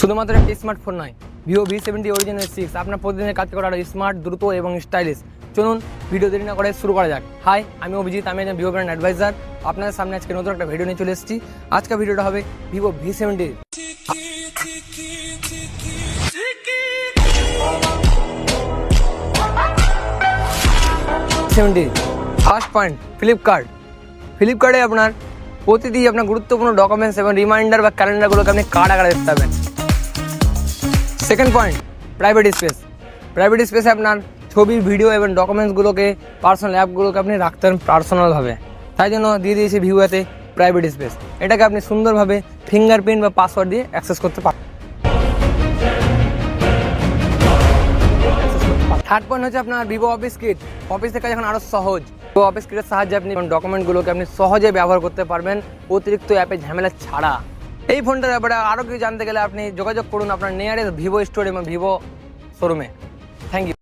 শুধুমাত্র একটি স্মার্টফোন নয়, ভিভো V70 অরিজিনাল 6 আপনার প্রতিদিনের কাজ করা স্মার্ট, দ্রুত এবং স্টাইলিশ। চলুন ভিডিও দেরি না করে শুরু করা যাক। হাই, আমি অভিজিৎ, আমি একজন ভিভো ব্র্যান্ড অ্যাডভাইজার। আপনাদের সামনে আজকে নতুন একটা ভিডিও নিয়ে চলে এসেছি। আজকে ভিডিওটা হবে ভিভো V70। ফার্স্ট পয়েন্ট, ফ্লিপকার্টে আপনার প্রতিদিন আপনার গুরুত্বপূর্ণ ডকুমেন্টস এবং রিমাইন্ডার বা ক্যালেন্ডারগুলোকে আপনি কার্ড আকারে দেখতে পাবেন। সেকেন্ড পয়েন্ট, প্রাইভেট স্পেসে আপনার ছবি, ভিডিও এবং ডকুমেন্টসগুলোকে, পার্সোনাল অ্যাপগুলোকে আপনি রাখতে পারেন পার্সোনালভাবে। তাই জন্য দিয়ে দিয়েছে ভিভোতে প্রাইভেট স্পেস। এটাকে আপনি সুন্দরভাবে ফিঙ্গারপ্রিন্ট বা পাসওয়ার্ড দিয়ে অ্যাক্সেস করতে পারেন। থার্ড পয়েন্ট হচ্ছে আপনার ভিভো অফিস কিট। অফিসের কাজ এখন আরও সহজ। ভিভো অফিস কিটের সাহায্যে আপনি ডকুমেন্টগুলোকে আপনি সহজে ব্যবহার করতে পারবেন, অতিরিক্ত অ্যাপে ঝামেলা ছাড়া। এই ফোনটার ব্যাপারে আরও কিছু জানতে গেলে আপনি যোগাযোগ করুন আপনার নিয়ারেস্ট ভিভো স্টোর এবং ভিভো শোরুমে। Thank you.